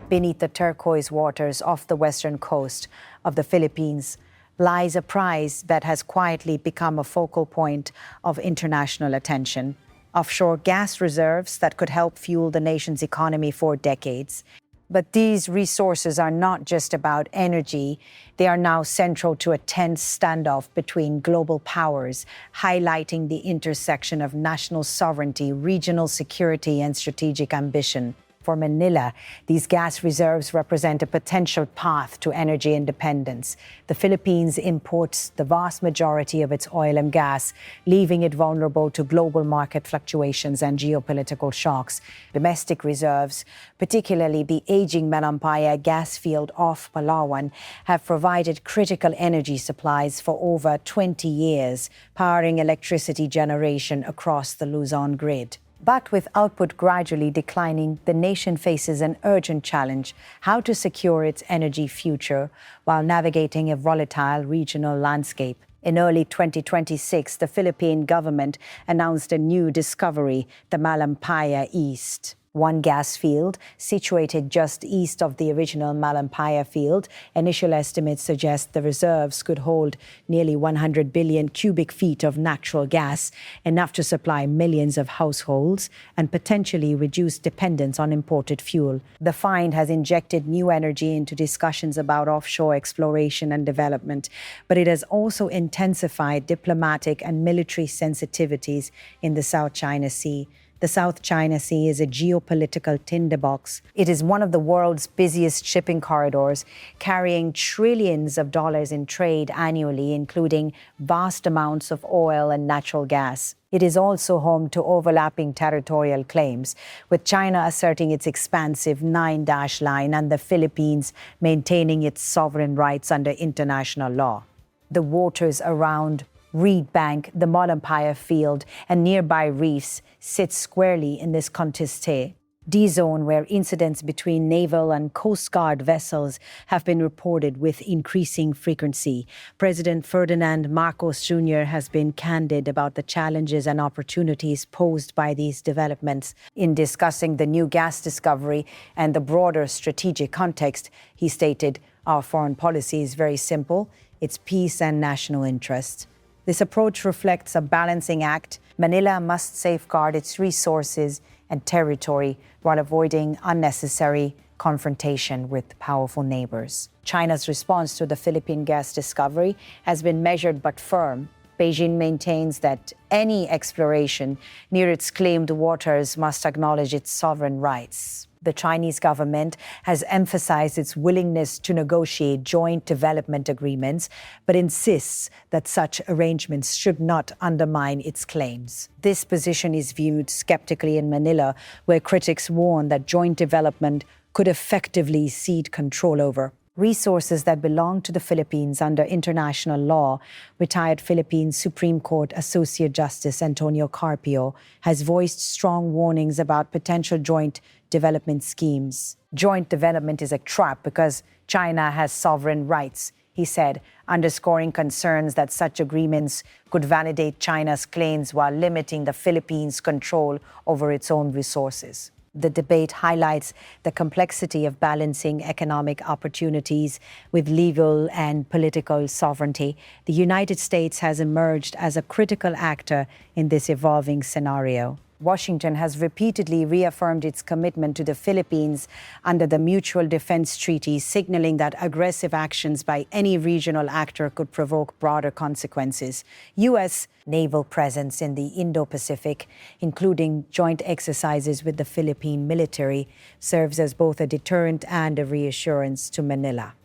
Beneath the turquoise waters off the western coast of the Philippines lies a prize that has quietly become a focal point of international attention. Offshore gas reserves that could help fuel the nation's economy for decades. But these resources are not just about energy. They are now central to a tense standoff between global powers, highlighting the intersection of national sovereignty, regional security, and strategic ambition. For Manila, these gas reserves represent a potential path to energy independence. The Philippines imports the vast majority of its oil and gas, leaving it vulnerable to global market fluctuations and geopolitical shocks. Domestic reserves, particularly the aging Malampaya gas field off Palawan, have provided critical energy supplies for over 20 years, powering electricity generation across the Luzon grid. But with output gradually declining, the nation faces an urgent challenge: how to secure its energy future while navigating a volatile regional landscape. In early 2026, the Philippine government announced a new discovery, the Malampaya East. One gas field situated just east of the original Malampaya field. Initial estimates suggest the reserves could hold nearly 100 billion cubic feet of natural gas, enough to supply millions of households and potentially reduce dependence on imported fuel. The find has injected new energy into discussions about offshore exploration and development, but it has also intensified diplomatic and military sensitivities in the South China Sea. The South China Sea is a geopolitical tinderbox. It is one of the world's busiest shipping corridors, carrying trillions of dollars in trade annually, including vast amounts of oil and natural gas. It is also home to overlapping territorial claims, with China asserting its expansive 9-dash line and the Philippines maintaining its sovereign rights under international law. The waters around Reed Bank, the Malampaya field, and nearby reefs sit squarely in this contesté D-zone, where incidents between naval and Coast Guard vessels have been reported with increasing frequency. President Ferdinand Marcos Jr. has been candid about the challenges and opportunities posed by these developments. In discussing the new gas discovery and the broader strategic context, he stated, "Our foreign policy is very simple. It's peace and national interest." This approach reflects a balancing act. Manila must safeguard its resources and territory while avoiding unnecessary confrontation with powerful neighbors. China's response to the Philippine gas discovery has been measured but firm. Beijing maintains that any exploration near its claimed waters must acknowledge its sovereign rights. The Chinese government has emphasized its willingness to negotiate joint development agreements, but insists that such arrangements should not undermine its claims. This position is viewed skeptically in Manila, where critics warn that joint development could effectively cede control over resources that belong to the Philippines under international law. Retired Philippine Supreme Court Associate Justice Antonio Carpio has voiced strong warnings about potential joint development schemes. Joint development is a trap because China has sovereign rights, he said, underscoring concerns that such agreements could validate China's claims while limiting the Philippines' control over its own resources. The debate highlights the complexity of balancing economic opportunities with legal and political sovereignty. The United States has emerged as a critical actor in this evolving scenario. Washington has repeatedly reaffirmed its commitment to the Philippines under the Mutual Defense Treaty, signaling that aggressive actions by any regional actor could provoke broader consequences. U.S. naval presence in the Indo-Pacific, including joint exercises with the Philippine military, serves as both a deterrent and a reassurance to Manila.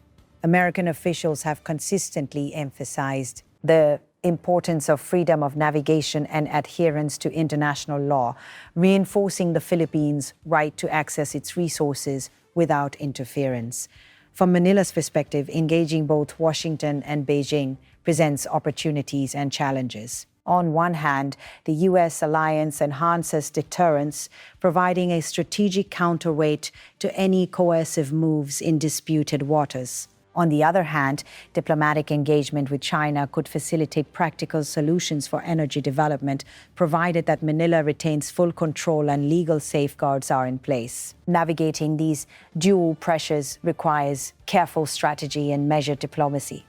American officials have consistently emphasized the importance of freedom of navigation and adherence to international law, reinforcing the Philippines' right to access its resources without interference. From Manila's perspective, engaging both Washington and Beijing presents opportunities and challenges. On one hand, the U.S. alliance enhances deterrence, providing a strategic counterweight to any coercive moves in disputed waters. On the other hand, diplomatic engagement with China could facilitate practical solutions for energy development, provided that Manila retains full control and legal safeguards are in place. Navigating these dual pressures requires careful strategy and measured diplomacy.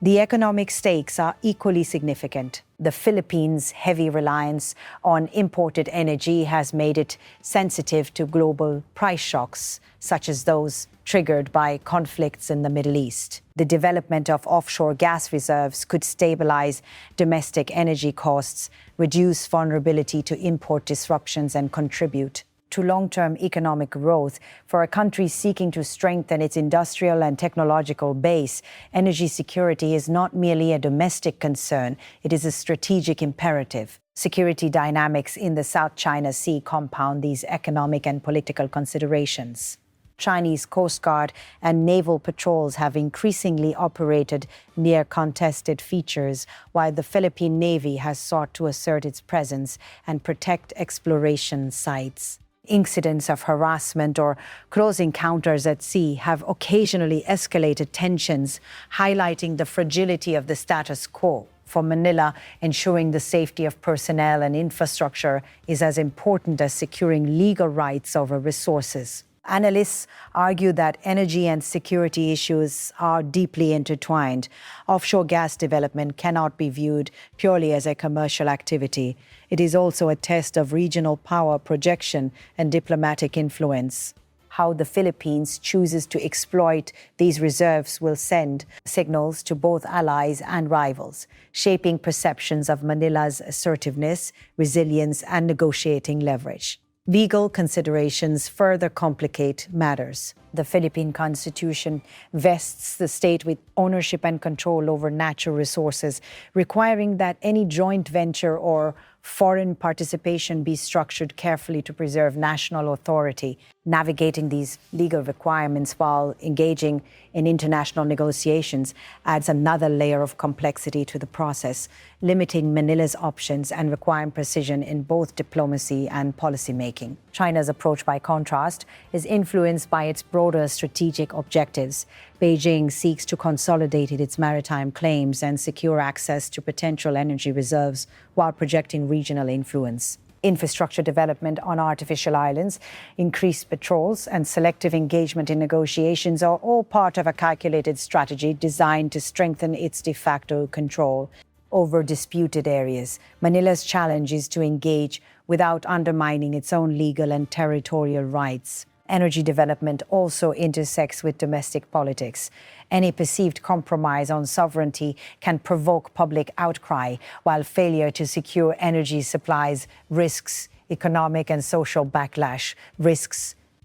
The economic stakes are equally significant. The Philippines' heavy reliance on imported energy has made it sensitive to global price shocks, such as those triggered by conflicts in the Middle East. The development of offshore gas reserves could stabilize domestic energy costs, reduce vulnerability to import disruptions, and contribute to long-term economic growth. For a country seeking to strengthen its industrial and technological base, energy security is not merely a domestic concern, it is a strategic imperative. Security dynamics in the South China Sea compound these economic and political considerations. Chinese Coast Guard and naval patrols have increasingly operated near contested features, while the Philippine Navy has sought to assert its presence and protect exploration sites. Incidents of harassment or close encounters at sea have occasionally escalated tensions, highlighting the fragility of the status quo. For Manila, ensuring the safety of personnel and infrastructure is as important as securing legal rights over resources. Analysts argue that energy and security issues are deeply intertwined. Offshore gas development cannot be viewed purely as a commercial activity. It is also a test of regional power projection and diplomatic influence. How the Philippines chooses to exploit these reserves will send signals to both allies and rivals, shaping perceptions of Manila's assertiveness, resilience, and negotiating leverage. Legal considerations further complicate matters. The Philippine Constitution vests the state with ownership and control over natural resources, requiring that any joint venture or foreign participation be structured carefully to preserve national authority. Navigating these legal requirements while engaging in international negotiations adds another layer of complexity to the process, limiting Manila's options and requiring precision in both diplomacy and policymaking. China's approach, by contrast, is influenced by its broader strategic objectives. Beijing seeks to consolidate its maritime claims and secure access to potential energy reserves while projecting regional influence. Infrastructure development on artificial islands, increased patrols, and selective engagement in negotiations are all part of a calculated strategy designed to strengthen its de facto control over disputed areas. Manila's challenge is to engage without undermining its own legal and territorial rights. Energy development also intersects with domestic politics. Any perceived compromise on sovereignty can provoke public outcry, while failure to secure energy supplies risks economic and social backlash.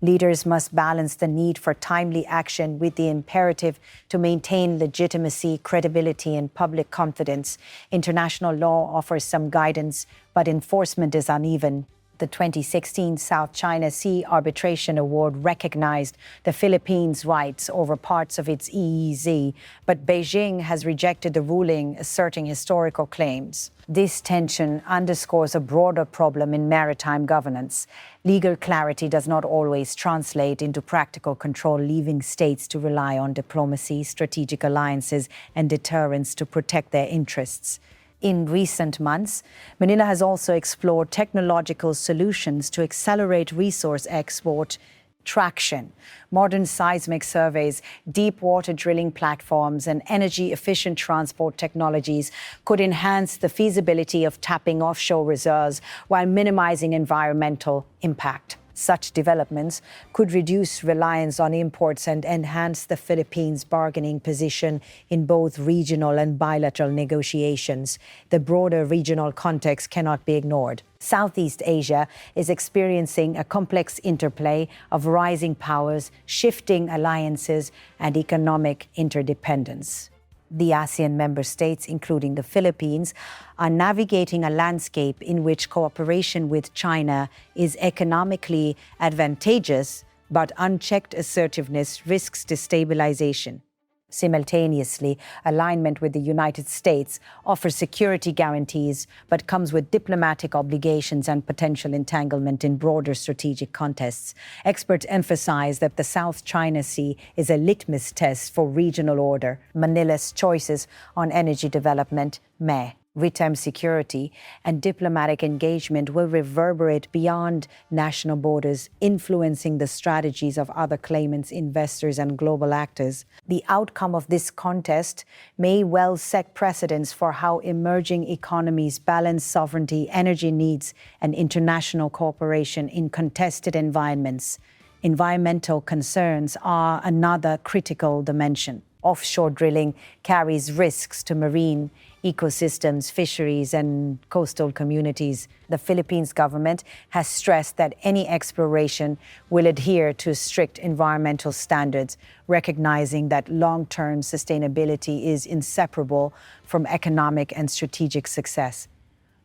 Leaders must balance the need for timely action with the imperative to maintain legitimacy, credibility, and public confidence. International law offers some guidance, but enforcement is uneven. The 2016 South China Sea Arbitration Award recognized the Philippines' rights over parts of its EEZ, but Beijing has rejected the ruling, asserting historical claims. This tension underscores a broader problem in maritime governance. Legal clarity does not always translate into practical control, leaving states to rely on diplomacy, strategic alliances, and deterrence to protect their interests. In recent months, Manila has also explored technological solutions to accelerate resource export traction. Modern seismic surveys, deep water drilling platforms, and energy-efficient transport technologies could enhance the feasibility of tapping offshore reserves while minimizing environmental impact. Such developments could reduce reliance on imports and enhance the Philippines' bargaining position in both regional and bilateral negotiations. The broader regional context cannot be ignored. Southeast Asia is experiencing a complex interplay of rising powers, shifting alliances, and economic interdependence. The ASEAN member states, including the Philippines, are navigating a landscape in which cooperation with China is economically advantageous, but unchecked assertiveness risks destabilization. Simultaneously, alignment with the United States offers security guarantees but comes with diplomatic obligations and potential entanglement in broader strategic contests. Experts emphasize that the South China Sea is a litmus test for regional order. Manila's choices on energy development may. Maritime security and diplomatic engagement will reverberate beyond national borders, influencing the strategies of other claimants, investors, and global actors. The outcome of this contest may well set precedents for how emerging economies balance sovereignty, energy needs, and international cooperation in contested environments. Environmental concerns are another critical dimension. Offshore drilling carries risks to marine ecosystems, fisheries, and coastal communities. The Philippines government has stressed that any exploration will adhere to strict environmental standards, recognizing that long-term sustainability is inseparable from economic and strategic success.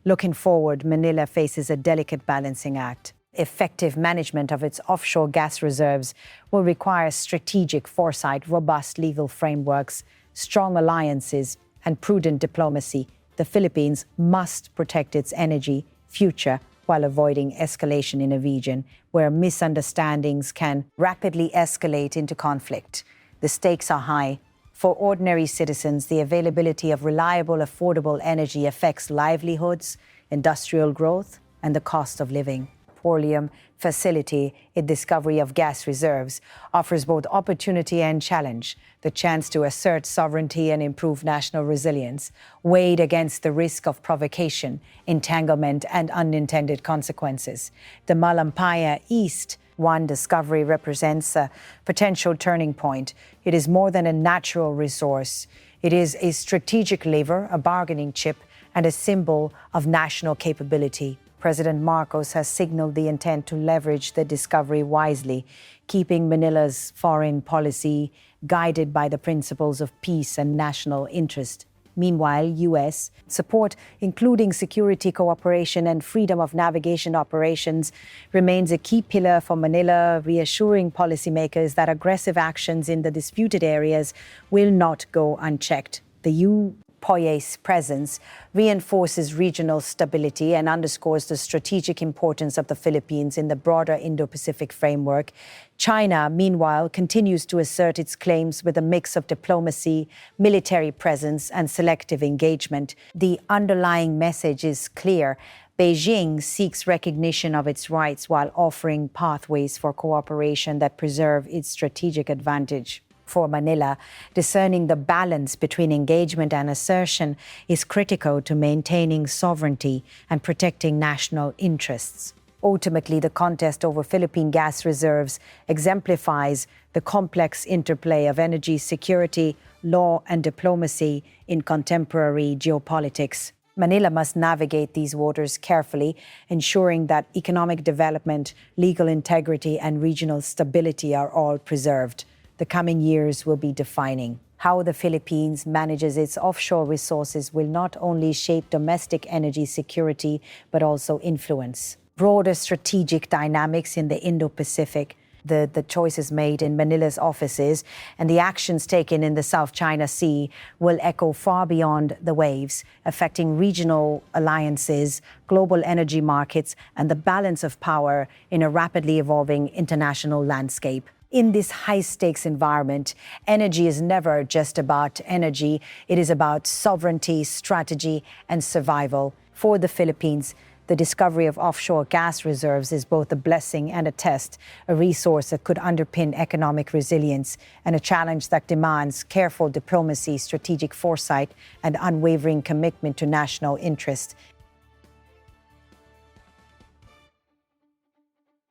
Looking forward, Manila faces a delicate balancing act. Effective management of its offshore gas reserves will require strategic foresight, robust legal frameworks, strong alliances, and prudent diplomacy. The Philippines must protect its energy future while avoiding escalation in a region where misunderstandings can rapidly escalate into conflict. The stakes are high. For ordinary citizens, the availability of reliable, affordable energy affects livelihoods, industrial growth, and the cost of living. Petroleum facility in discovery of gas reserves offers both opportunity and challenge, the chance to assert sovereignty and improve national resilience, weighed against the risk of provocation, entanglement, and unintended consequences. The Malampaya East one discovery represents a potential turning point. It is more than a natural resource. It is a strategic lever, a bargaining chip, and a symbol of national capability. President Marcos has signaled the intent to leverage the discovery wisely, keeping Manila's foreign policy guided by the principles of peace and national interest. Meanwhile, U.S. support, including security cooperation and freedom of navigation operations, remains a key pillar for Manila, reassuring policymakers that aggressive actions in the disputed areas will not go unchecked. The UPOY's presence reinforces regional stability and underscores the strategic importance of the Philippines in the broader Indo-Pacific framework. China, meanwhile, continues to assert its claims with a mix of diplomacy, military presence, and selective engagement. The underlying message is clear. Beijing seeks recognition of its rights while offering pathways for cooperation that preserve its strategic advantage. For Manila, discerning the balance between engagement and assertion is critical to maintaining sovereignty and protecting national interests. Ultimately, the contest over Philippine gas reserves exemplifies the complex interplay of energy security, law, and diplomacy in contemporary geopolitics. Manila must navigate these waters carefully, ensuring that economic development, legal integrity, and regional stability are all preserved. The coming years will be defining. How the Philippines manages its offshore resources will not only shape domestic energy security, but also influence broader strategic dynamics in the Indo-Pacific. The choices made in Manila's offices and the actions taken in the South China Sea will echo far beyond the waves, affecting regional alliances, global energy markets, and the balance of power in a rapidly evolving international landscape. In this high-stakes environment, energy is never just about energy. It is about sovereignty, strategy, and survival. For the Philippines, the discovery of offshore gas reserves is both a blessing and a test, a resource that could underpin economic resilience, and a challenge that demands careful diplomacy, strategic foresight, and unwavering commitment to national interest.